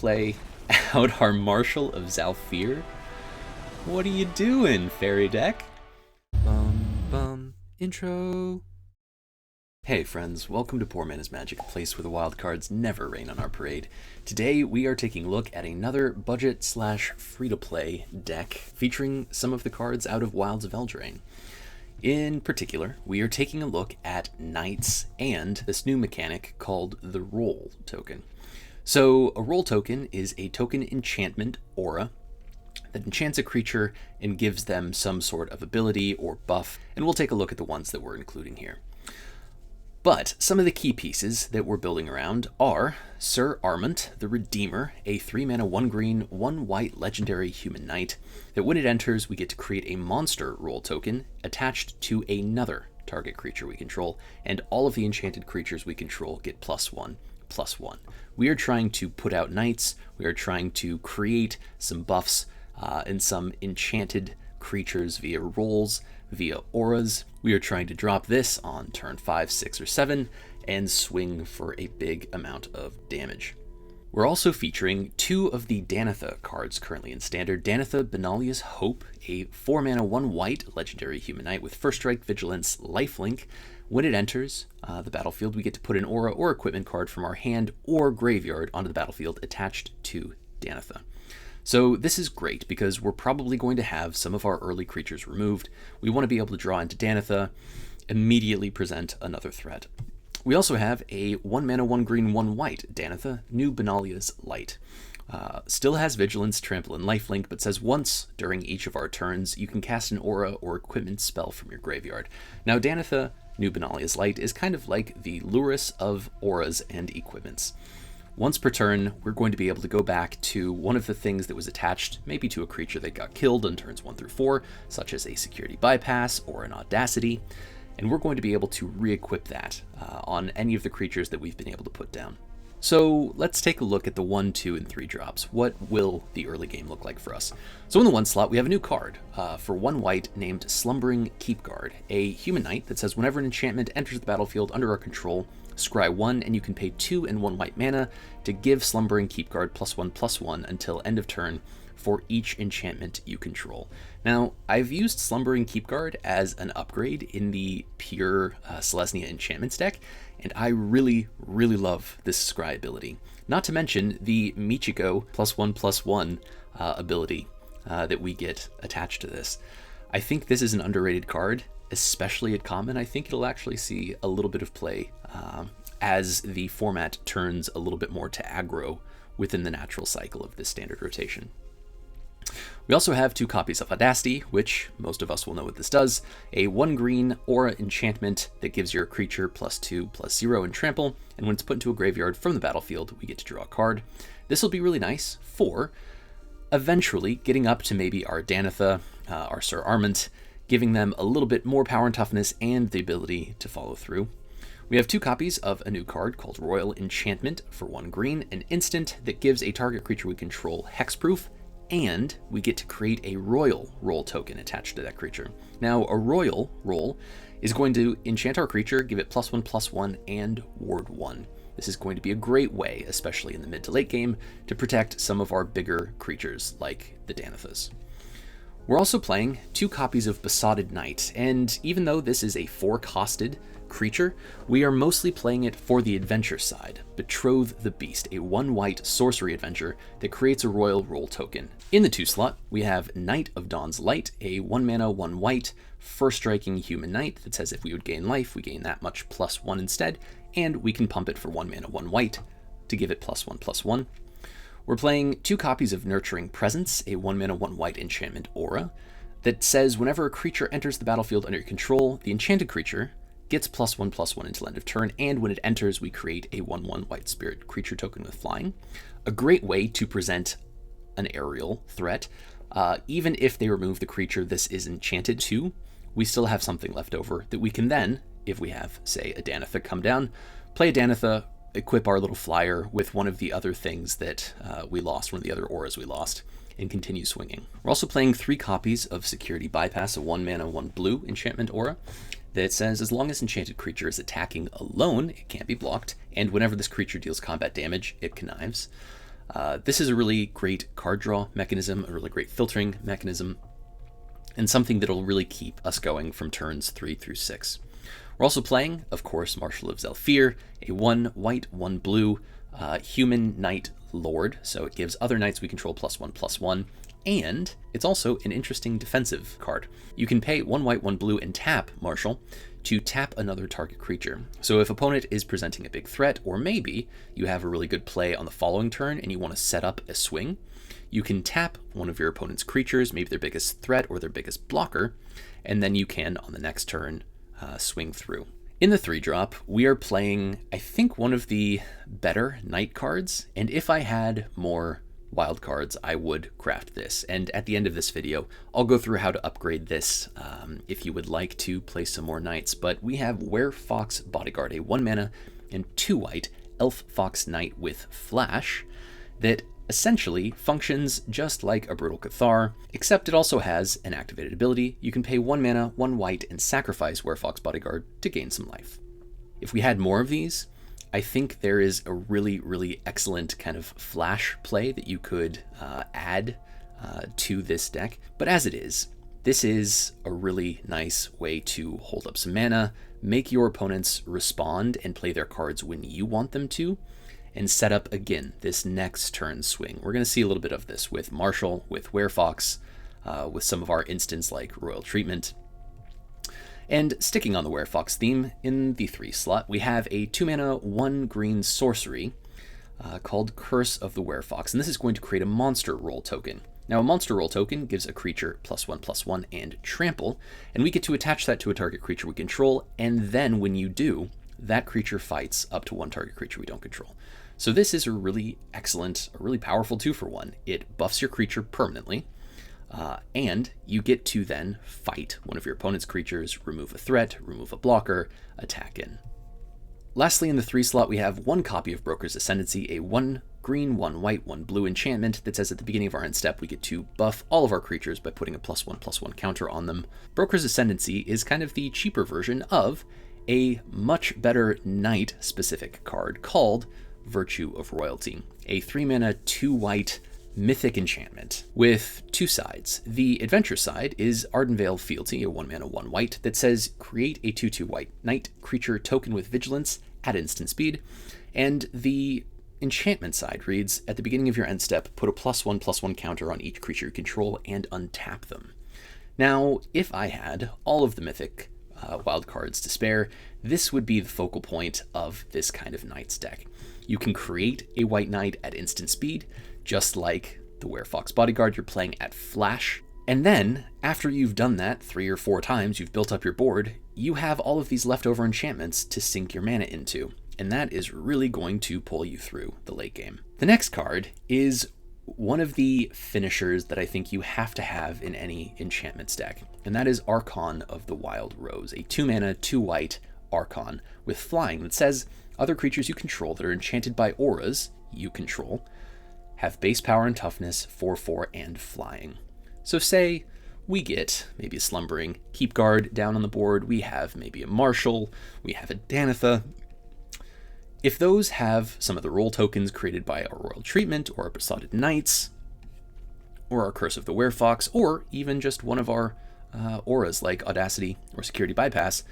play out our Marshal of Zhalfir. What are you doing, fairy deck? Intro. Hey friends, welcome to Poor Man's Magic, a place where the wild cards never rain on our parade. Today we are taking a look at another budget / free-to-play deck featuring some of the cards out of Wilds of Eldraine. In particular, we are taking a look at Knights and this new mechanic called the Roll token. So a Roll token is a token enchantment aura that enchants a creature and gives them some sort of ability or buff, and we'll take a look at the ones that we're including here. But some of the key pieces that we're building around are Sir Armant, the Redeemer, a 3-mana 1-green, 1-white legendary human knight, that when it enters we get to create a monster Roll token attached to another target creature we control, and all of the enchanted creatures we control get +1/+1. We are trying to put out knights, we are trying to create some buffs and some enchanted creatures via rolls, via auras. We are trying to drop this on turn 5, 6, or 7 and swing for a big amount of damage. We're also featuring 2 of the Danitha cards currently in Standard. Danitha, Benalia's Hope, a 4-mana 1-white legendary human knight with First Strike, Vigilance, Lifelink. When it enters the battlefield, we get to put an aura or equipment card from our hand or graveyard onto the battlefield attached to Danitha. So this is great because we're probably going to have some of our early creatures removed. We want to be able to draw into Danitha, immediately present another threat. We also have a 1-mana 1-green 1-white Danitha, New Benalia's Light. Still has Vigilance, Trample, and Lifelink, but says once during each of our turns you can cast an aura or equipment spell from your graveyard. Now Danitha, New Benalia's Light is kind of like the Lurrus of auras and equipments. Once per turn, we're going to be able to go back to one of the things that was attached, maybe to a creature that got killed on turns 1 through 4, such as a security bypass or an audacity, and we're going to be able to re-equip that on any of the creatures that we've been able to put down. So let's take a look at the 1, 2, and 3 drops. What will the early game look like for us? So in the 1 slot, we have a new card for 1 white named Slumbering Keepguard, a human knight that says whenever an enchantment enters the battlefield under our control, scry 1, and you can pay 2 and 1 white mana to give Slumbering Keepguard +1/+1 until end of turn for each enchantment you control. Now, I've used Slumbering Keepguard as an upgrade in the pure Selesnya enchantments deck, and I really love this scry ability. Not to mention the Michiko +1/+1 ability that we get attached to this. I think this is an underrated card, especially at common. I think it'll actually see a little bit of play as the format turns a little bit more to aggro within the natural cycle of this standard rotation. We also have 2 copies of Audacity, which most of us will know what this does. A 1-green aura enchantment that gives your creature +2/+0 in trample, and when it's put into a graveyard from the battlefield, we get to draw a card. This will be really nice for eventually getting up to maybe our Danitha, our Sir Armant, giving them a little bit more power and toughness and the ability to follow through. We have 2 copies of a new card called Royal Enchantment for 1 green, an instant that gives a target creature we control hexproof, and we get to create a Royal Roll token attached to that creature. Now, a Royal Roll is going to enchant our creature, give it +1/+1, and ward 1. This is going to be a great way, especially in the mid to late game, to protect some of our bigger creatures like the Danithas. We're also playing 2 copies of Besotted Knight, and even though this is a 4-costed creature, we are mostly playing it for the adventure side. Betroth the Beast, a 1-white sorcery adventure that creates a Royal Roll token. In the 2 slot, we have Knight of Dawn's Light, a 1-mana 1-white first striking human knight that says if we would gain life, we gain that much +1 instead, and we can pump it for 1-mana 1-white to give it +1/+1. We're playing 2 copies of Nurturing Presence, a 1-mana 1-white enchantment aura that says whenever a creature enters the battlefield under your control, the enchanted creature gets +1/+1 until end of turn, and when it enters, we create a 1/1 white spirit creature token with flying. A great way to present an aerial threat. Even if they remove the creature this is enchanted to, we still have something left over that we can then, if we have, say, a Danitha come down, play a Danitha, equip our little flyer with one of the other things that we lost, one of the other auras we lost, and continue swinging. We're also playing 3 copies of Security Bypass, a 1-mana 1-blue enchantment aura that says as long as enchanted creature is attacking alone, it can't be blocked, and whenever this creature deals combat damage, it connives. This is a really great card draw mechanism, a really great filtering mechanism, and something that'll really keep us going from turns 3 through 6. We're also playing, of course, Marshal of Zhalfir, a 1 white, 1 blue human knight lord, so it gives other knights we control +1/+1, and it's also an interesting defensive card. You can pay 1 white, 1 blue and tap Marshal to tap another target creature. So if opponent is presenting a big threat, or maybe you have a really good play on the following turn and you want to set up a swing, you can tap one of your opponent's creatures, maybe their biggest threat or their biggest blocker, and then you can, on the next turn, swing through. In the 3-drop, we are playing, I think, one of the better knight cards, and if I had more wild cards, I would craft this. And at the end of this video, I'll go through how to upgrade this if you would like to play some more knights. But we have Werefox Bodyguard, a 1 mana and 2 white elf fox knight with flash that essentially functions just like a brutal Cathar, except it also has an activated ability. You can pay 1 mana, 1 white, and sacrifice Werefox Bodyguard to gain some life. If we had more of these, I think there is a really, really excellent kind of flash play that you could add to this deck. But as it is, this is a really nice way to hold up some mana, make your opponents respond and play their cards when you want them to, and set up, again, this next turn swing. We're going to see a little bit of this with Marshal, with Werefox, with some of our instants like Royal Treatment. And sticking on the Werefox theme, in the 3 slot, we have a 2 mana, 1 green sorcery called Curse of the Werefox, and this is going to create a monster roll token. Now, a monster roll token gives a creature +1/+1 and trample, and we get to attach that to a target creature we control, and then when you do, that creature fights up to 1 target creature we don't control. So this is a really excellent, a really powerful 2-for-1. It buffs your creature permanently, and you get to then fight one of your opponent's creatures, remove a threat, remove a blocker, attack in. Lastly, in the 3 slot, we have 1 copy of Broker's Ascendancy, a 1 green, 1 white, 1 blue enchantment that says at the beginning of our end step we get to buff all of our creatures by putting a +1/+1 counter on them. Broker's Ascendancy is kind of the cheaper version of a much better knight-specific card called Virtue of Royalty, a 3 mana, 2 white mythic enchantment with 2 sides. The adventure side is Ardenvale Fealty, a 1 mana, 1 white, that says create a 2/2 white knight creature token with vigilance at instant speed. And the enchantment side reads, at the beginning of your end step, put a +1/+1 counter on each creature you control and untap them. Now, if I had all of the mythic wild cards to spare, this would be the focal point of this kind of knight's deck. You can create a white knight at instant speed, just like the Werefox Bodyguard you're playing at flash. And then, after you've done that 3 or 4 times, you've built up your board, you have all of these leftover enchantments to sink your mana into. And that is really going to pull you through the late game. The next card is one of the finishers that I think you have to have in any enchantments deck, and that is Archon of the Wild Rose, a 2 mana, 2 white Archon with flying that says other creatures you control that are enchanted by auras you control have base power and toughness, 4/4, and flying. So say we get maybe a Slumbering Keepguard down on the board, we have maybe a Marshal, we have a Danitha. If those have some of the roll tokens created by our Royal Treatment, or our Besotted Knights, or our Curse of the Werefox, or even just one of our auras like Audacity or Security Bypass,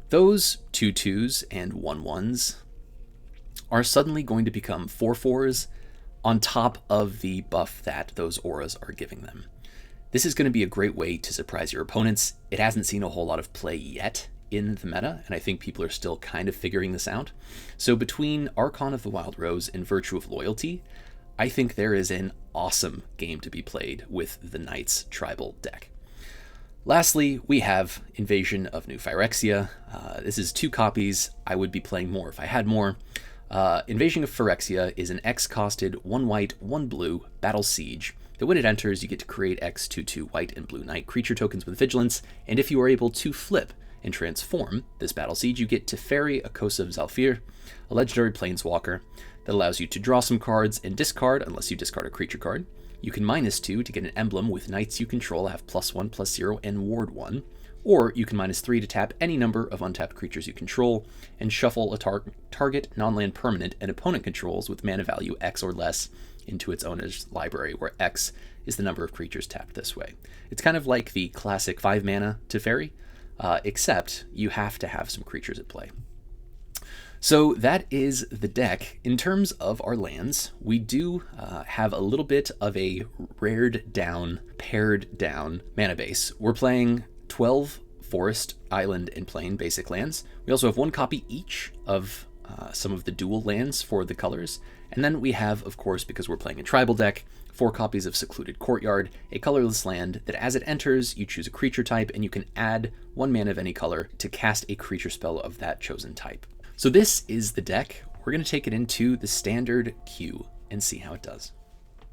those 2/2s and 1/1s are suddenly going to become 4/4s on top of the buff that those auras are giving them. This is going to be a great way to surprise your opponents. It hasn't seen a whole lot of play yet in the meta, and I think people are still kind of figuring this out. So between Archon of the Wild Rose and Virtue of Loyalty, I think there is an awesome game to be played with the Knights tribal deck. Lastly, we have Invasion of New Phyrexia. This is 2 copies. I would be playing more if I had more. Invasion of Phyrexia is an X-costed 1 white, 1 blue battle siege that when it enters, you get to create X 2/2 white and blue knight creature tokens with vigilance, and if you are able to flip and transform this battle siege, you get Teferi, Marshal of Zhalfir, a legendary planeswalker that allows you to draw some cards and discard unless you discard a creature card. You can -2 to get an emblem with knights you control have +1/+0 and ward 1, Or you can -3 to tap any number of untapped creatures you control, and shuffle a target non-land permanent an opponent controls with mana value X or less into its owner's library, where X is the number of creatures tapped this way. It's kind of like the classic 5 mana Teferi, except you have to have some creatures at play. So that is the deck. In terms of our lands, we do have a little bit of a rared down, pared down mana base. We're playing 12 forest, island, and plain basic lands. We also have 1 copy each of some of the dual lands for the colors. And then we have, of course, because we're playing a tribal deck, 4 copies of Secluded Courtyard, a colorless land that as it enters, you choose a creature type, and you can add 1 mana of any color to cast a creature spell of that chosen type. So this is the deck. We're going to take it into the standard queue and see how it does.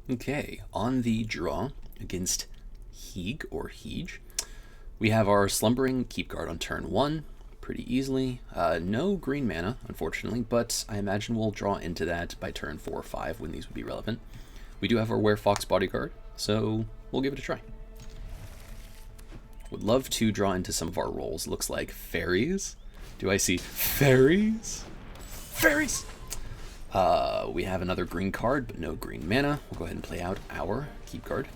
Okay, on the draw against Heeg or Heege, we have our Slumbering Keepguard on turn 1, pretty easily. No green mana, unfortunately, but I imagine we'll draw into that by turn 4 or 5 when these would be relevant. We do have our Werefox Bodyguard, so we'll give it a try. Would love to draw into some of our rolls. Looks like Faeries. Do I see Faeries? Faeries! We have another green card, but no green mana. We'll go ahead and play out our Keepguard.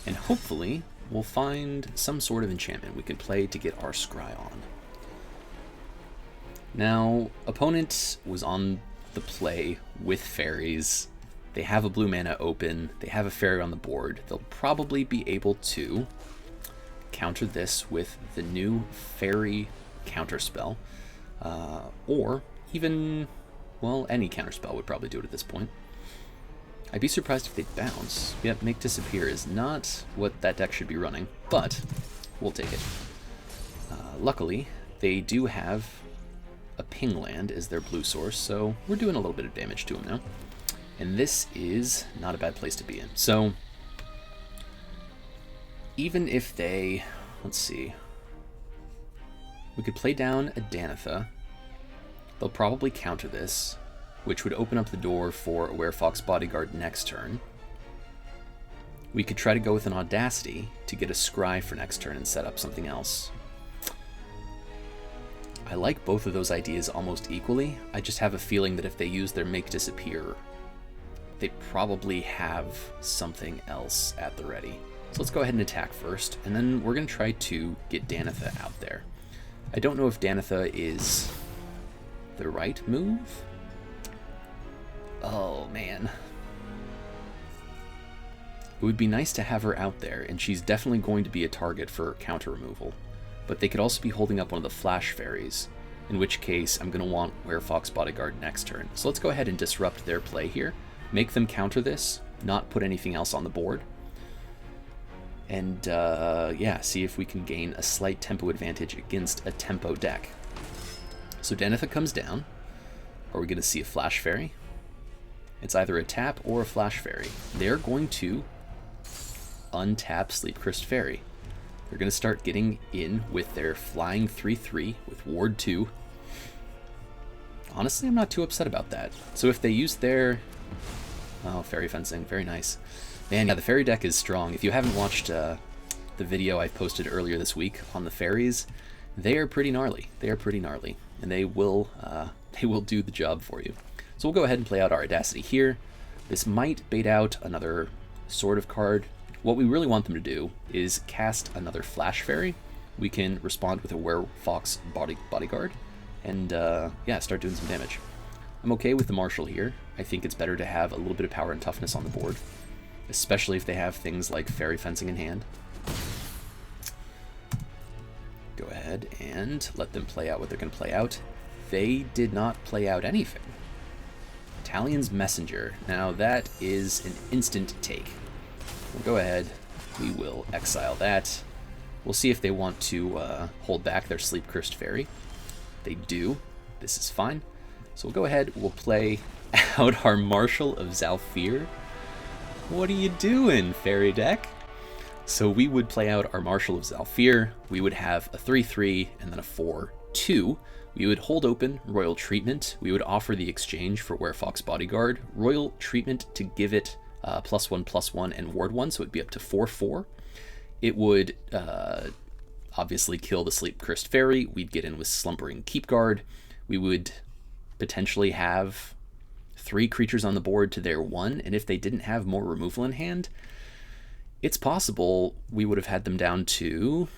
And hopefully, we'll find some sort of enchantment we can play to get our scry on. Now, opponent was on the play with Faeries. They have a blue mana open. They have a fairy on the board. They'll probably be able to counter this with the new fairy counterspell, or even, well, any counterspell would probably do it at this point. I'd be surprised if they bounce. Yep, Make Disappear is not what that deck should be running, but we'll take it. Luckily, they do have a ping land as their blue source, so we're doing a little bit of damage to them now. And this is not a bad place to be in. So, even if they, let's see, we could play down a Danitha. They'll probably counter this, which would open up the door for a Werefox Bodyguard next turn. We could try to go with an Audacity to get a scry for next turn and set up something else. I like both of those ideas almost equally. I just have a feeling that if they use their Make Disappear, they probably have something else at the ready. So let's go ahead and attack first, and then we're going to try to get Danitha out there. I don't know if Danitha is the right move. Oh, man. It would be nice to have her out there, and she's definitely going to be a target for counter removal. But they could also be holding up one of the Flash Fairies, in which case I'm going to want Werefox Bodyguard next turn. So let's go ahead and disrupt their play here. Make them counter this, not put anything else on the board. And yeah, see if we can gain a slight tempo advantage against a tempo deck. So Danitha comes down. Are we going to see a Flash Fairy? It's either a tap or a Flash Fairy. They're going to untap Sleepcrest Fairy. They're going to start getting in with their flying 3/3 with Ward 2. Honestly, I'm not too upset about that. So if they use their... Oh, Fairy Fencing, very nice. Man, yeah, the Fairy deck is strong. If you haven't watched the video I posted earlier this week on the Fairies, they are pretty gnarly. They are pretty gnarly, and they will do the job for you. So we'll go ahead and play out our Audacity here. This might bait out another sort of card. What we really want them to do is cast another Flash Fairy. We can respond with a Werefox Bodyguard, and yeah, start doing some damage. I'm okay with the Marshal here. I think it's better to have a little bit of power and toughness on the board, especially if they have things like Fairy Fencing in hand. Go ahead and let them play out what they're going to play out. They did not play out anything. Talion's Messenger. Now that is an instant take. We'll go ahead. We will exile that. We'll see if they want to hold back their Sleepcrest Fairy. They do. This is fine. So we'll go ahead. We'll play out our Marshal of Zhalfir. What are you doing, Fairy deck? So we would play out our Marshal of Zhalfir. We would have a 3/3 and then a 4/2. We would hold open Royal Treatment. We would offer the exchange for Werefox Bodyguard. Royal Treatment to give it +1/+1 and Ward 1, so it'd be up to 4/4. It would obviously kill the Sleep Cursed Fairy. We'd get in with Slumbering Keepguard. We would potentially have 3 creatures on the board to their 1, and if they didn't have more removal in hand, it's possible we would have had them down to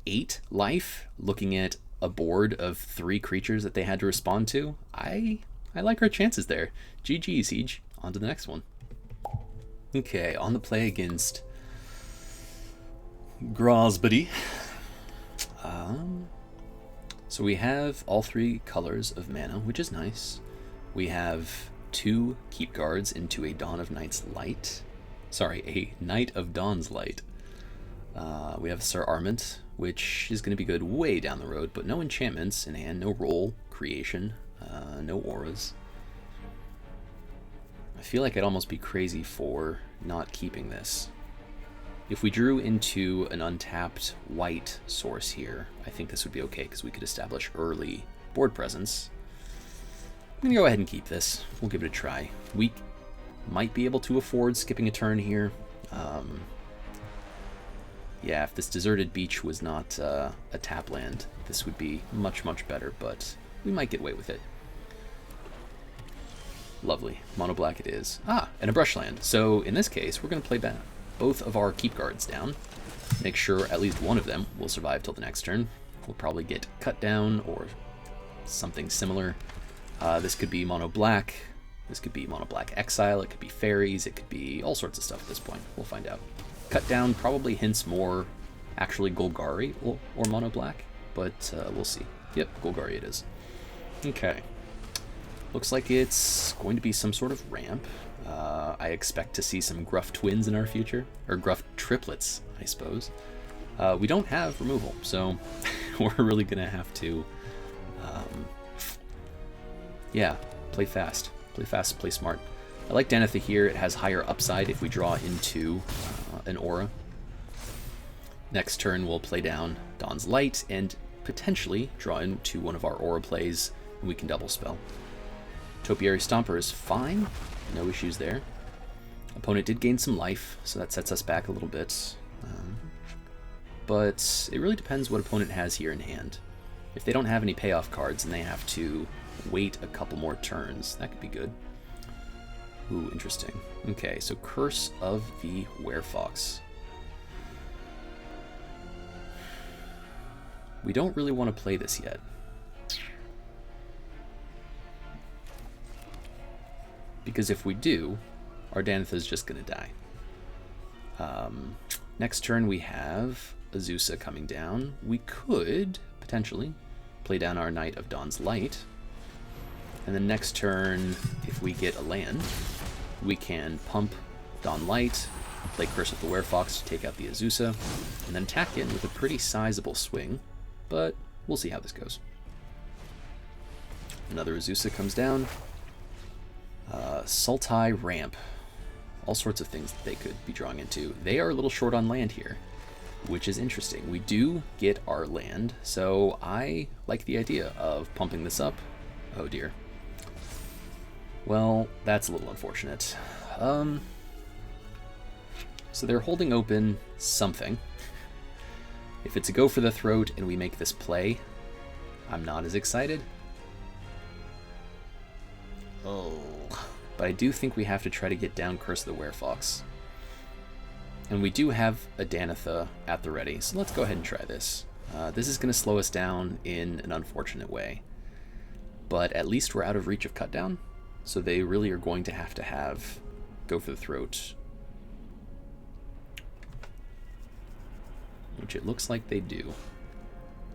8 life, looking at a board of 3 creatures that they had to respond to. I like our chances there. GG, Siege. On to the next one. Okay, on the play against Grosbody. So we have all 3 colors of mana, which is nice. We have 2 Keep Guards into a Dawn of Night's Light. Sorry, a Night of Dawn's Light. We have Sir Armament, which is going to be good way down the road, but no enchantments in hand, no role creation, no auras. I feel like I'd almost be crazy for not keeping this. If we drew into an untapped white source here, I think this would be okay because we could establish early board presence. I'm going to go ahead and keep this. We'll give it a try. We might be able to afford skipping a turn here. Yeah, if this Deserted Beach was not a tap land, this would be much, much better, but we might get away with it. Lovely. Mono black it is. Ah, and a Brushland. So in this case, we're going to play both of our Keep Guards down. Make sure at least one of them will survive till the next turn. We'll probably get cut down or something similar. This could be mono black. This could be mono black exile. It could be Faeries. It could be all sorts of stuff at this point. We'll find out. Cut down probably hints more actually Golgari or mono black, but we'll see. Yep, Golgari it is. Okay. Looks like it's going to be some sort of ramp. I expect to see some Gruff twins in our future, or Gruff triplets, I suppose. We don't have removal, so we're really gonna have to, yeah, play fast. Play fast, play smart. I like Danitha here. It has higher upside if we draw into an aura. Next turn we'll play down Dawn's Light and potentially draw into one of our aura plays, and we can double spell. Topiary Stomper is fine, no issues there. Opponent did gain some life, so that sets us back a little bit. But it really depends what opponent has here in hand. If they don't have any payoff cards and they have to wait a couple more turns, that could be good. Ooh, interesting. Okay, so Curse of the Werefox. We don't really want to play this yet. Because if we do, our Danitha is just going to die. Next turn we have Azusa coming down. We could, potentially, play down our Knight of Dawn's Light. And then next turn, if we get a land, we can pump Dawn Light, play Curse of the Werefox to take out the Azusa, and then attack in with a pretty sizable swing, but we'll see how this goes. Another Azusa comes down. Sultai Ramp. All sorts of things that they could be drawing into. They are a little short on land here, which is interesting. We do get our land, so I like the idea of pumping this up. Oh dear. Well, that's a little unfortunate. So they're holding open something. If it's a go for the throat and we make this play, I'm not as excited. Oh. But I do think we have to try to get down Curse of the Werefox. And we do have a Danitha at the ready, so let's go ahead and try this. This is going to slow us down in an unfortunate way. But at least we're out of reach of cut down, so they really are going to have go for the throat. Which it looks like they do.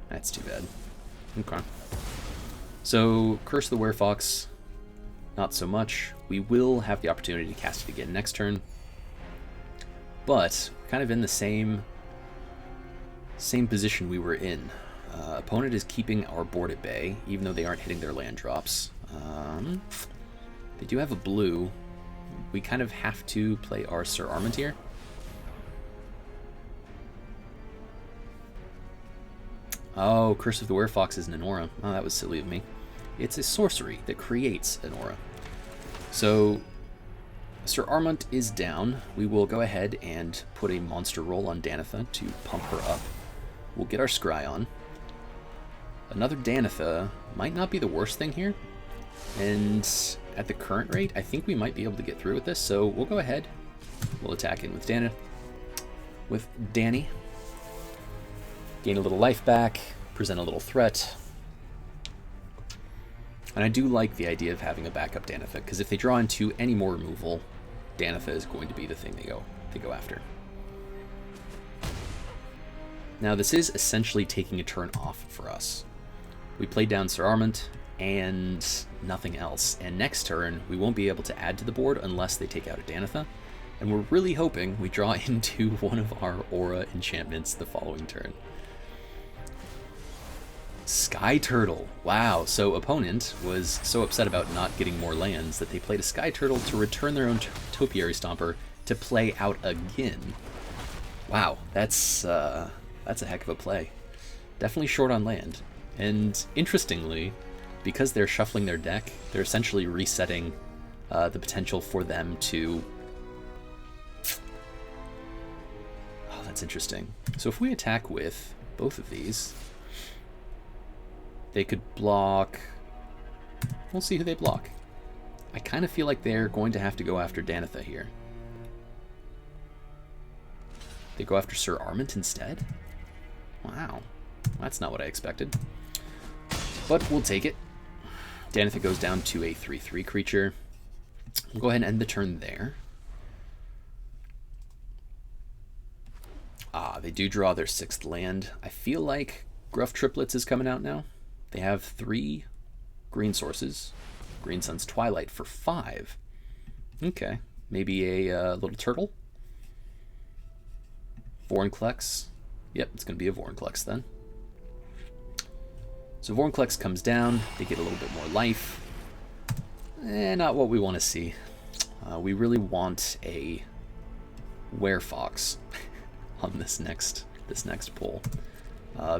That's too bad. Okay. So, Curse of the Werefox, not so much. We will have the opportunity to cast it again next turn. But, kind of in the same position we were in. Opponent is keeping our board at bay, even though they aren't hitting their land drops. They do have a blue. We kind of have to play our Sir Armament here. Oh, Curse of the Werefox isn't an aura. Oh, that was silly of me. It's a sorcery that creates an aura. So, Sir Armament is down. We will go ahead and put a monster roll on Danitha to pump her up. We'll get our Scry on. Another Danitha might not be the worst thing here. And at the current rate, I think we might be able to get through with this. So we'll go ahead. We'll attack in with Dani. Gain a little life back. Present a little threat. And I do like the idea of having a backup Danitha, because if they draw into any more removal, Danitha is going to be the thing they go after. Now this is essentially taking a turn off for us. We played down Sir Armant and nothing else, and next turn we won't be able to add to the board unless they take out a Danitha, and we're really hoping we draw into one of our aura enchantments the following turn. Sky Turtle. Wow, so opponent was so upset about not getting more lands that they played a Sky Turtle to return their own Topiary Stomper to play out again. Wow, that's a heck of a play. Definitely short on land. And interestingly, because they're shuffling their deck, they're essentially resetting the potential for them to... Oh, that's interesting. So if we attack with both of these... They could block... We'll see who they block. I kind of feel like they're going to have to go after Danitha here. They go after Sir Armant instead? Wow. That's not what I expected. But we'll take it. Danitha goes down to a 3/3 creature. We'll go ahead and end the turn there. Ah, they do draw their 6th land. I feel like Gruff Triplets is coming out now. They have 3 green sources. Green Sun's Twilight for 5. Okay, maybe a little turtle. Vorinclex. Yep, it's going to be a Vorinclex then. So Vorinclex comes down. They get a little bit more life. Not what we want to see. We really want a Werefox on this next pull.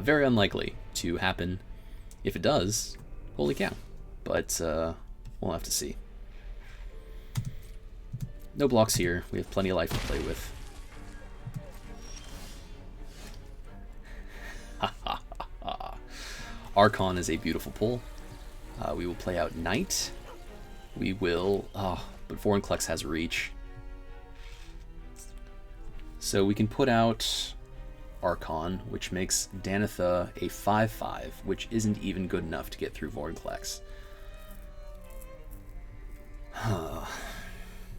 Very unlikely to happen. If it does, holy cow. But we'll have to see. No blocks here. We have plenty of life to play with. Archon is a beautiful pull. We will play out Knight. We will... but Vorinclex has reach. So we can put out Archon, which makes Danitha a 5/5, which isn't even good enough to get through Vorinclex.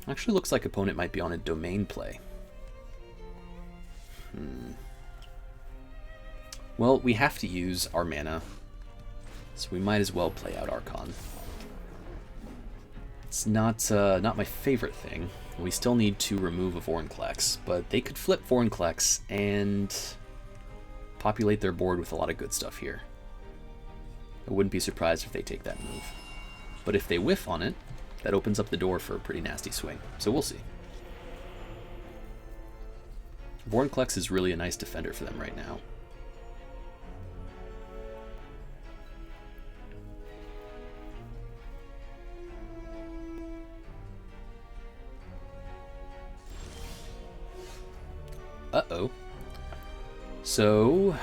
Actually looks like opponent might be on a domain play. Well, we have to use our mana, so we might as well play out Archon. It's not my favorite thing. We still need to remove a Vorinclex, but they could flip Vorinclex and populate their board with a lot of good stuff here. I wouldn't be surprised if they take that move. But if they whiff on it, that opens up the door for a pretty nasty swing. So we'll see. Vorinclex is really a nice defender for them right now. Uh-oh. So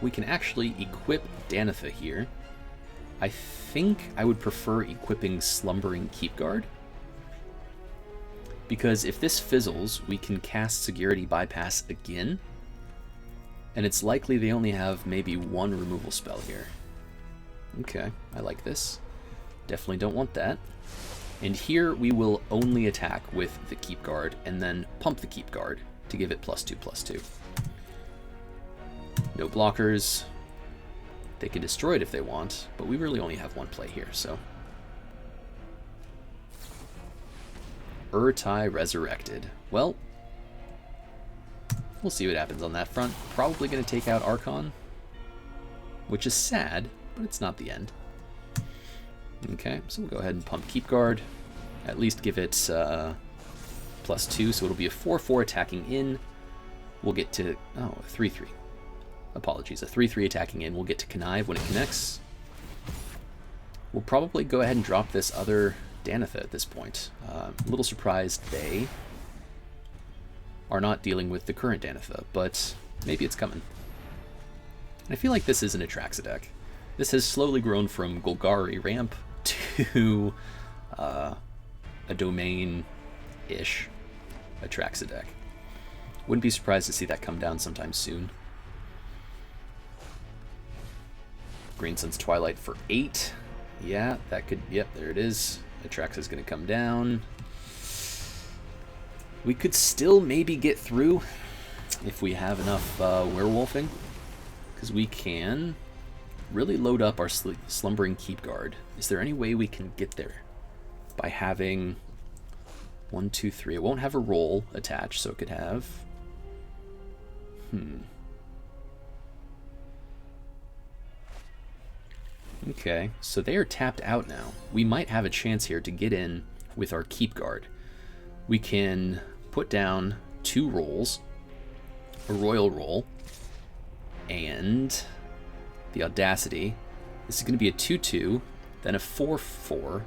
we can actually equip Danitha here. I think I would prefer equipping Slumbering Keepguard, because if this fizzles, we can cast Security Bypass again, and it's likely they only have maybe 1 removal spell here. Okay, I like this. Definitely don't want that. And here we will only attack with the Keepguard and then pump the Keepguard to give it +2/+2. No blockers. They can destroy it if they want, but we really only have 1 play here, so. Urtai Resurrected. Well, we'll see what happens on that front. Probably going to take out Archon, which is sad, but it's not the end. Okay, so we'll go ahead and pump Keepguard. At least give it +2, so it'll be a 4/4 attacking in. We'll get to... oh, a 3/3. Apologies, a 3/3 attacking in. We'll get to Connive when it connects. We'll probably go ahead and drop this other Danitha at this point. A little surprised they are not dealing with the current Danitha, but maybe it's coming. And I feel like this is an Atraxa deck. This has slowly grown from Golgari ramp to a domain-ish Atraxa deck. Wouldn't be surprised to see that come down sometime soon. Green Sun's Twilight for 8. Yeah, that could... Yep, there it is. Atraxa's going to come down. We could still maybe get through if we have enough werewolfing, because we can really load up our Slumbering Keepguard. Is there any way we can get there by having 1, 2, 3? It won't have a roll attached, so it could have... Okay, so they are tapped out now. We might have a chance here to get in with our Keepguard. We can put down 2 rolls, a royal roll, and the Audacity. This is going to be a 2-2, then a 4-4.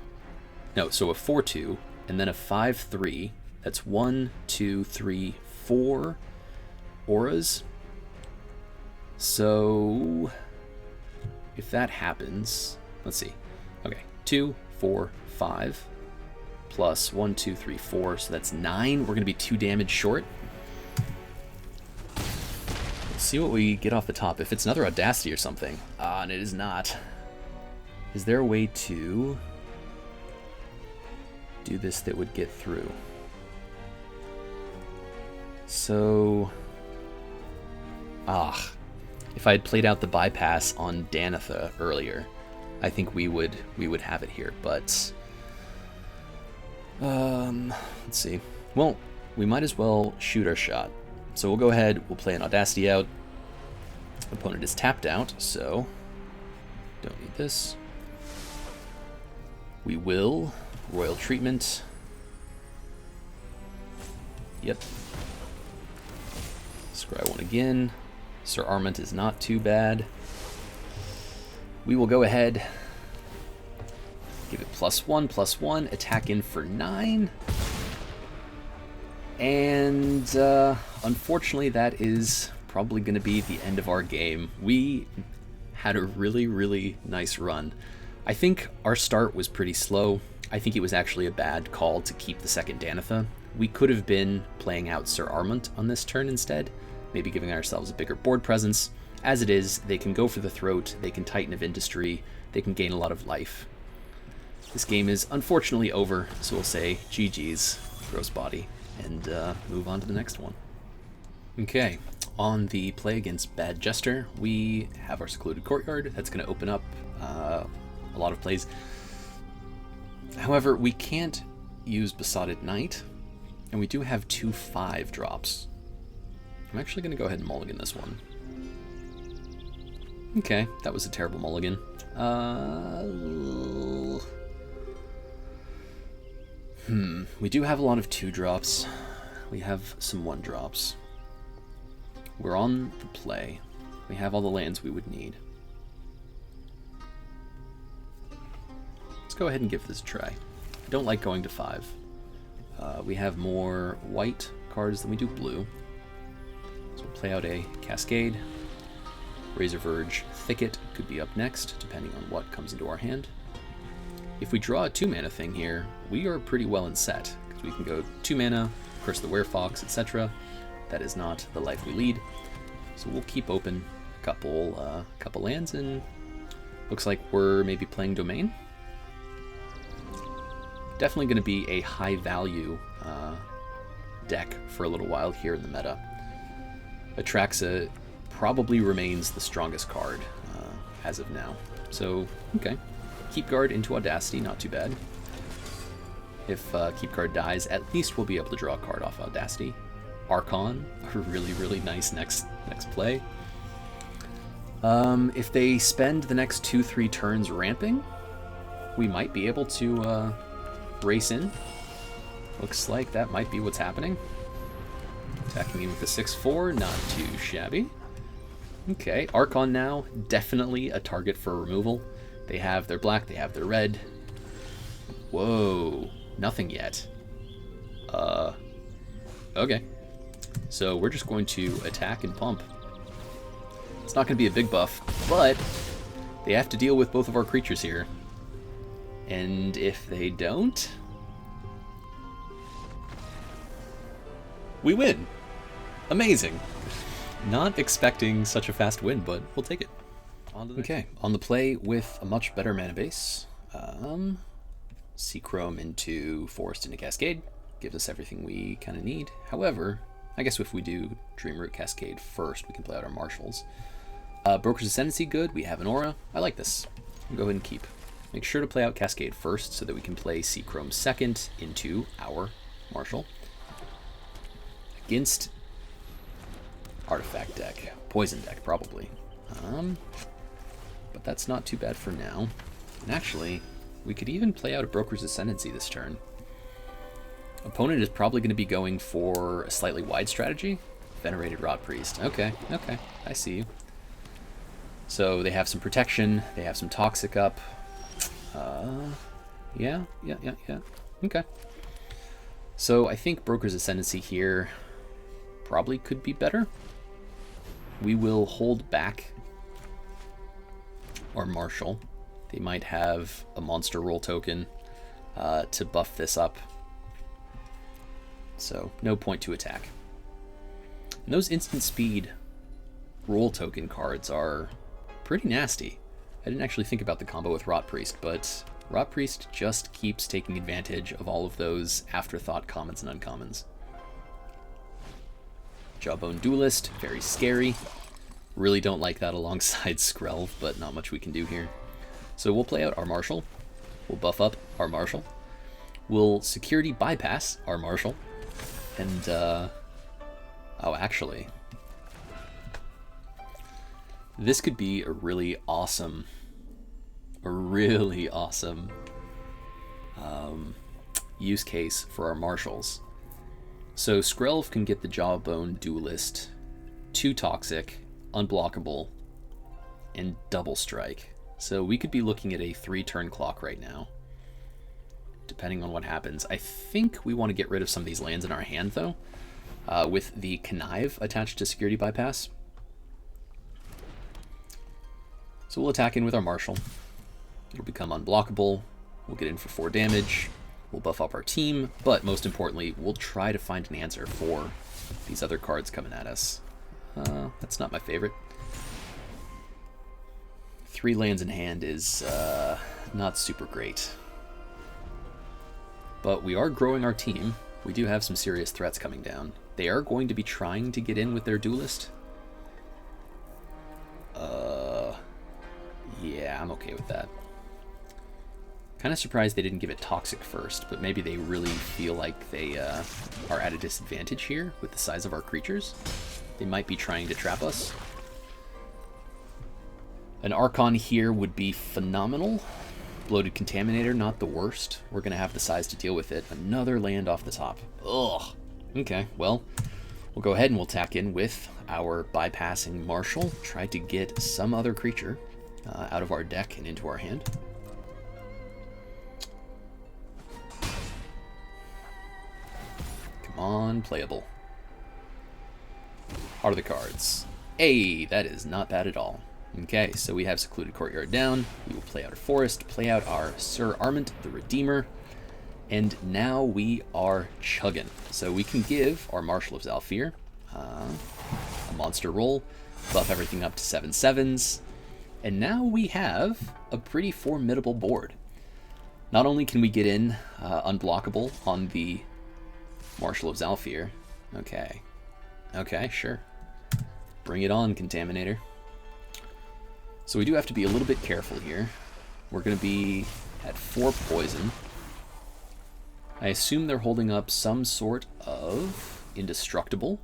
No, so a 4-2, and then a 5-3. That's 1, 2, 3, 4 auras. So if that happens, let's see. Okay, 2, 4, 5, plus 1, 2, 3, 4. So that's 9. We're going to be 2 damage short. Let's see what we get off the top. If it's another Audacity or something. And it is not. Is there a way to do this that would get through? So... if I had played out the bypass on Danitha earlier, I think we would have it here, but let's see. Well, we might as well shoot our shot. So we'll go ahead, we'll play an Audacity out. Opponent is tapped out, so don't need this. We will Royal Treatment. Yep. Scry 1 again. Sir Armament is not too bad. We will go ahead, give it +1/+1, attack in for 9. And unfortunately, that is probably going to be the end of our game. We had a really, really nice run. I think our start was pretty slow. I think it was actually a bad call to keep the second Danitha. We could have been playing out Sir Armament on this turn instead, maybe giving ourselves a bigger board presence. As it is, they can go for the throat, they can Titan of Industry, they can gain a lot of life. This game is unfortunately over, so we'll say GG's, gross body, and move on to the next one. Okay, on the play against Bad Jester, we have our Secluded Courtyard. That's going to open up a lot of plays. However, we can't use Besotted Knight, and we do have 2 5-drops. I'm actually going to go ahead and mulligan this one. Okay, that was a terrible mulligan. We do have a lot of 2-drops. We have some 1-drops. We're on the play. We have all the lands we would need. Let's go ahead and give this a try. I don't like going to 5. We have more white cards than we do blue. So we'll play out a Cascade. Razor Verge Thicket could be up next, depending on what comes into our hand. If we draw a 2-mana thing here, we are pretty well in set, because we can go 2 mana, Curse the Werefox, etc. That is not the life we lead. So we'll keep open a couple lands, and looks like we're maybe playing Domain. Definitely going to be a high value deck for a little while here in the meta. Atraxa probably remains the strongest card as of now. So, okay. Keepguard into Audacity, not too bad. If Keepguard dies, at least we'll be able to draw a card off Audacity. Archon, a really, really nice next play. If they spend the next 2-3 turns ramping, we might be able to race in. Looks like that might be what's happening. Attacking me with a 6-4, not too shabby. Okay, Archon now, definitely a target for removal. They have their black, they have their red. Whoa, nothing yet. Okay. So we're just going to attack and pump. It's not going to be a big buff, but they have to deal with both of our creatures here. And if they don't, we win. Amazing. Not expecting such a fast win, but we'll take it. Okay, on the play with a much better mana base. Seachrome into Forest into Cascade. Gives us everything we kind of need. However, I guess if we do Dreamroot Cascade first, we can play out our Marshals. Broker's Ascendancy, good. We have an Aura. I like this. We'll go ahead and keep. Make sure to play out Cascade first so that we can play Seachrome second into our Marshal. Against Artifact deck. Poison deck, probably. But that's not too bad for now. And actually, we could even play out a Broker's Ascendancy this turn. Opponent is probably going to be going for a slightly wide strategy. Venerated Rot Priest. Okay, okay, I see you. So they have some protection, they have some toxic up. Yeah. Okay. So I think Broker's Ascendancy here probably could be better. We will hold back our Marshal. They might have a monster roll token to buff this up. So no point to attack. And those instant speed roll token cards are pretty nasty. I didn't actually think about the combo with Rot Priest, but Rot Priest just keeps taking advantage of all of those afterthought commons and uncommons. Jawbone Duelist, very scary. Really don't like that alongside Skrelv, but not much we can do here. So we'll play out our Marshal. We'll buff up our Marshal. We'll security bypass our Marshal. And, oh, actually, this could be a really awesome use case for our Marshals. So Skrelv can get the Jawbone Duelist, 2 toxic, unblockable, and double strike. So we could be looking at a 3-turn clock right now, depending on what happens. I think we want to get rid of some of these lands in our hand, though, with the Connive attached to Security Bypass. So we'll attack in with our Marshal. It'll become unblockable. We'll get in for 4 damage. We'll buff up our team, but most importantly, we'll try to find an answer for these other cards coming at us. That's not my favorite. 3 lands in hand is not super great. But we are growing our team. We do have some serious threats coming down. They are going to be trying to get in with their Duelist. Yeah, I'm okay with that. Kind of surprised they didn't give it Toxic first, but maybe they really feel like they are at a disadvantage here with the size of our creatures. They might be trying to trap us. An Archon here would be phenomenal. Bloated Contaminator, not the worst. We're going to have the size to deal with it. Another land off the top. Ugh. Okay, well, we'll go ahead and we'll tack in with our bypassing Marshal. Try to get some other creature out of our deck and into our hand. Come on, playable. Heart of the cards. Hey, that is not bad at all. Okay, so we have Secluded Courtyard down. We will play out a Forest, play out our Sir Arment the Redeemer, and now we are chugging. So we can give our Marshal of Zhalfir a monster roll, buff everything up to 7/7s, and now we have a pretty formidable board. Not only can we get in unblockable on the Marshal of Zhalfir. Okay, sure. Bring it on, Contaminator. So we do have to be a little bit careful here. We're going to be at 4 poison. I assume they're holding up some sort of indestructible.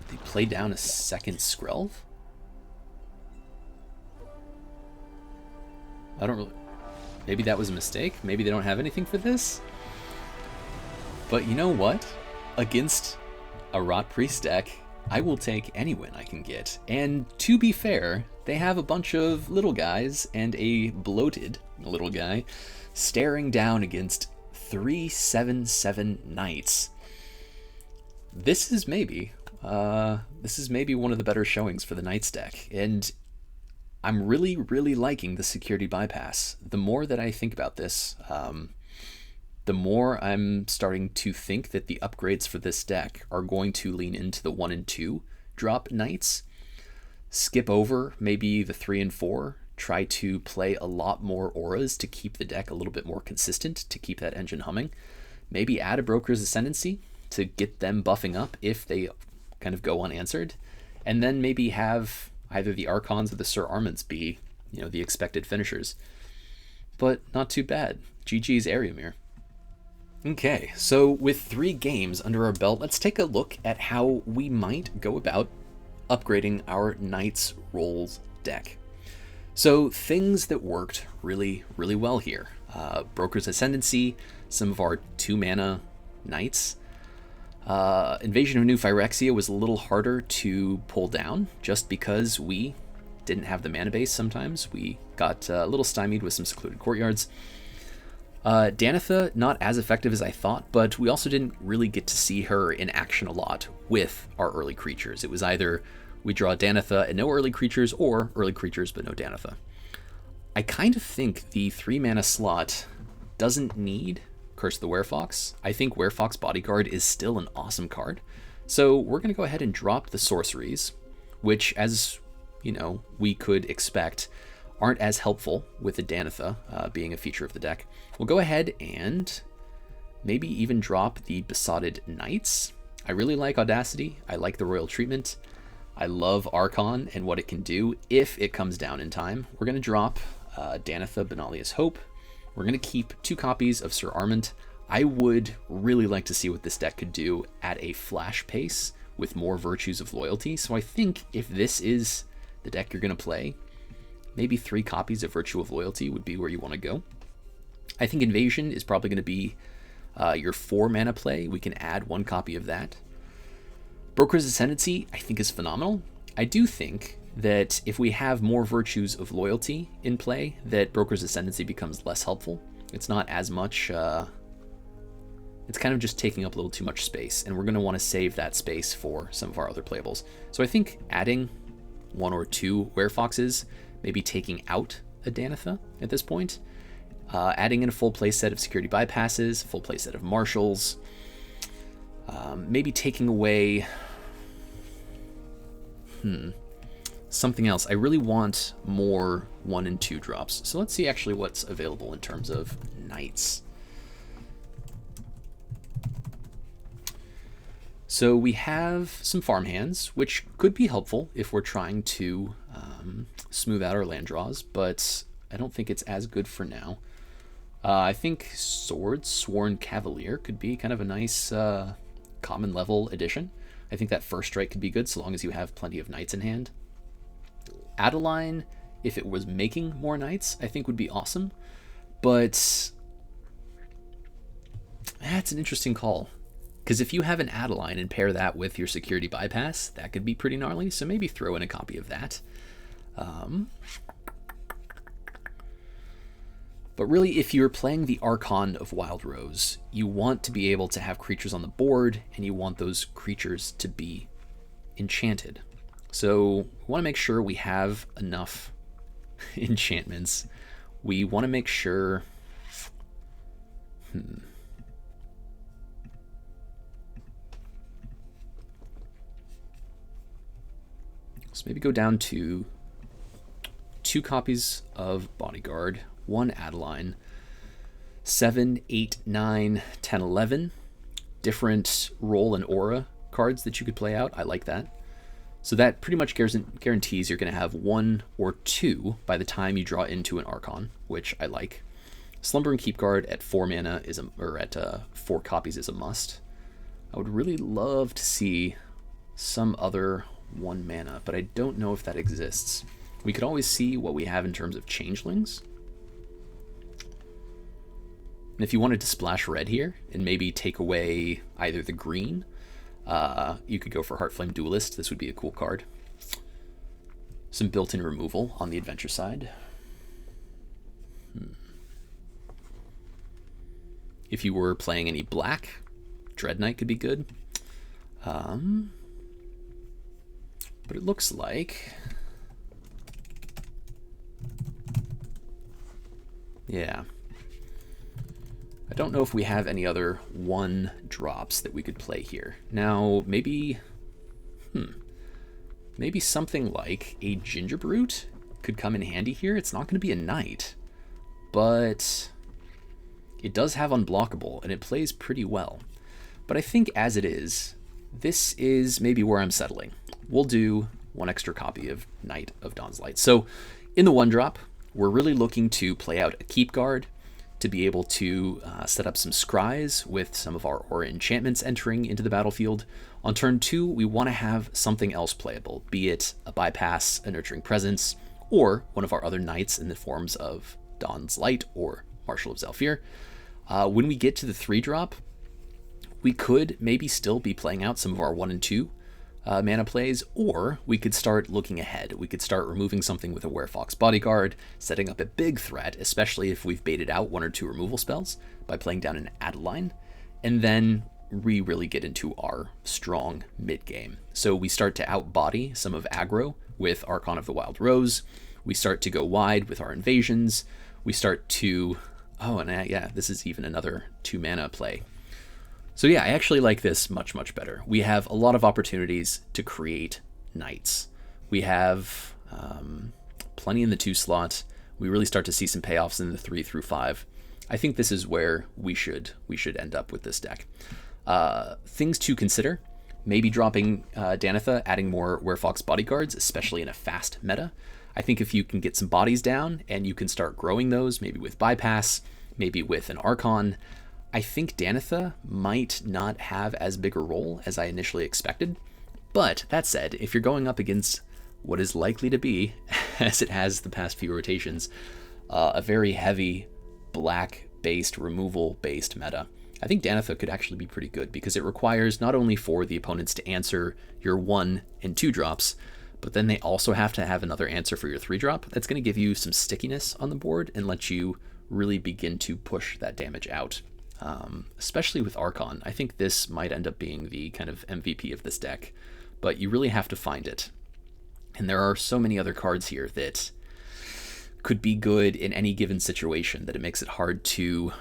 They play down a second Skrelv? I don't really... Maybe that was a mistake. Maybe they don't have anything for this. But you know what? Against a Rot Priest deck, I will take any win I can get. And to be fair, they have a bunch of little guys and a bloated little guy staring down against 3/7/7 knights. this is maybe one of the better showings for the Knights deck, and I'm really, really liking the security bypass. The more that I think about this, the more I'm starting to think that the upgrades for this deck are going to lean into the 1 and 2 drop Knights, skip over maybe the 3 and 4, try to play a lot more auras to keep the deck a little bit more consistent, to keep that engine humming. Maybe add a Broker's Ascendancy to get them buffing up if they kind of go unanswered, and then maybe have either the Archons or the Sir Armints be, the expected finishers. But not too bad. GG's Aramir. Okay, so with 3 games under our belt, let's take a look at how we might go about upgrading our Knights Rolls deck. So things that worked really, really well here. Broker's Ascendancy, some of our 2-mana Knights. Invasion of New Phyrexia was a little harder to pull down just because we didn't have the mana base sometimes. We got a little stymied with some Secluded Courtyards. Danitha, not as effective as I thought, but we also didn't really get to see her in action a lot with our early creatures. It was either we draw Danitha and no early creatures, or early creatures but no Danitha. I kind of think the 3-mana slot doesn't need Curse of the Werefox. I think Werefox Bodyguard is still an awesome card. So we're going to go ahead and drop the sorceries, which, as we could expect, aren't as helpful with the Danitha being a feature of the deck. We'll go ahead and maybe even drop the Besotted Knights. I really like Audacity. I like the Royal Treatment. I love Archon and what it can do if it comes down in time. We're going to drop Danitha, Benalia's Hope. We're going to keep 2 copies of Sir Armint. I would really like to see what this deck could do at a flash pace with more Virtues of Loyalty. So I think if this is the deck you're going to play, maybe 3 copies of Virtue of Loyalty would be where you want to go. I think Invasion is probably going to be your 4-mana play. We can add 1 copy of that. Broker's Ascendancy, I think, is phenomenal. I do think that if we have more Virtues of Loyalty in play, that Broker's Ascendancy becomes less helpful. It's not as much... it's kind of just taking up a little too much space, and we're going to want to save that space for some of our other playables. So I think adding 1 or 2 Werefoxes, maybe taking out a Danitha at this point, adding in a full play set of security bypasses, full play set of marshals, maybe taking away something else. I really want more 1 and 2 drops. So let's see actually what's available in terms of Knights. So we have some farmhands, which could be helpful if we're trying to smooth out our land draws, but I don't think it's as good for now. I think Sworn Cavalier could be kind of a nice common level addition. I think that first strike could be good so long as you have plenty of knights in hand. Adeline, if it was making more knights, I think would be awesome, but that's an interesting call. Because if you have an Adeline and pair that with your security bypass, that could be pretty gnarly, so maybe throw in a copy of that. But really, if you're playing the Archon of Wild Rose, you want to be able to have creatures on the board, and you want those creatures to be enchanted. So we want to make sure we have enough enchantments. We want to make sure... So maybe go down to 2 copies of Bodyguard, 1 Adeline, 7, 8, 9, 10, 11 different roll and aura cards that you could play out. I like that. So that pretty much guarantees you're going to have 1 or 2 by the time you draw into an Archon, which I like. Slumbering Keepguard at 4 mana at 4 copies is a must. I would really love to see some other 1 mana, but I don't know if that exists. We could always see what we have in terms of changelings. And if you wanted to splash red here and maybe take away either the green, you could go for Heartflame Duelist. This would be a cool card. Some built-in removal on the adventure side. If you were playing any black, Dread Knight could be good. But it looks like... Yeah. I don't know if we have any other 1-drops that we could play here. Now, maybe... Maybe something like a Gingerbrute could come in handy here. It's not going to be a knight, but it does have unblockable, and it plays pretty well. But I think as it is, this is maybe where I'm settling. We'll do 1 extra copy of Knight of Dawn's Light. So in the 1-drop, we're really looking to play out a Keepguard to be able to set up some scries with some of our aura enchantments entering into the battlefield. On turn 2, we want to have something else playable, be it a bypass, a nurturing presence, or one of our other knights in the forms of Dawn's Light or Marshal of Zhalfir. When we get to the 3-drop, we could maybe still be playing out some of our 1 and 2 mana plays, or we could start looking ahead. We could start removing something with a Werefox Bodyguard, setting up a big threat, especially if we've baited out 1 or 2 removal spells by playing down an Adeline, and then we really get into our strong mid-game. So we start to outbody some of aggro with Archon of the Wild Rose. We start to go wide with our invasions. We start to... Oh, and yeah, this is even another 2 mana play. So yeah, I actually like this much, much better. We have a lot of opportunities to create knights. We have plenty in the 2 slot. We really start to see some payoffs in the 3 through 5. I think this is where we should end up with this deck. Things to consider: maybe dropping Danitha, adding more Werefox Bodyguards, especially in a fast meta. I think if you can get some bodies down and you can start growing those, maybe with bypass, maybe with an Archon, I think Danitha might not have as big a role as I initially expected. But that said, if you're going up against what is likely to be, as it has the past few rotations, a very heavy black-based, removal-based meta, I think Danitha could actually be pretty good, because it requires not only for the opponents to answer your 1 and 2 drops, but then they also have to have another answer for your 3-drop. That's going to give you some stickiness on the board and let you really begin to push that damage out. Especially with Archon, I think this might end up being the kind of MVP of this deck, but you really have to find it. And there are so many other cards here that could be good in any given situation that it makes it hard to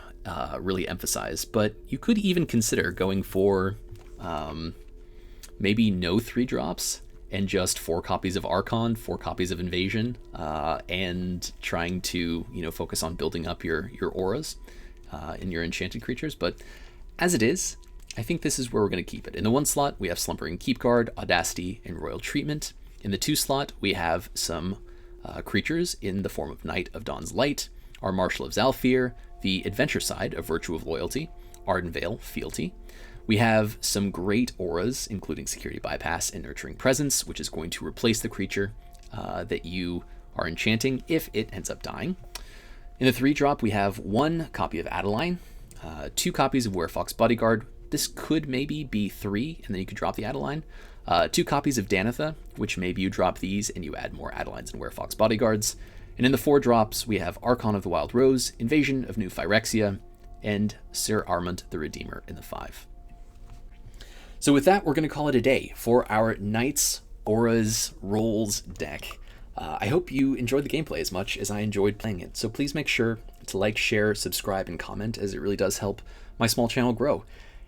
really emphasize. But you could even consider going for maybe no 3-drops and just 4 copies of Archon, 4 copies of Invasion, and trying to focus on building up your auras in your enchanted creatures. But as it is, I think this is where we're going to keep it. In the 1 slot, we have Slumbering Keepguard, Audacity, and Royal Treatment. In the 2 slot, we have some creatures in the form of Knight of Dawn's Light, our Marshal of Zhalfir, the adventure side of Virtue of Loyalty, Ardenvale, Fealty. We have some great auras, including Security Bypass and Nurturing Presence, which is going to replace the creature that you are enchanting if it ends up dying. In the 3-drop, we have 1 copy of Adeline, 2 copies of Werefox Bodyguard. This could maybe be 3, and then you could drop the Adeline. 2 copies of Danitha, which maybe you drop these and you add more Adelines and Werefox Bodyguards. And in the 4 drops, we have Archon of the Wild Rose, Invasion of New Phyrexia, and Sir Armand the Redeemer in the 5. So with that, we're going to call it a day for our Knights, Auras, Rolls deck. I hope you enjoyed the gameplay as much as I enjoyed playing it. So please make sure to like, share, subscribe, and comment, as it really does help my small channel grow.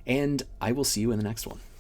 And I will see you in the next one.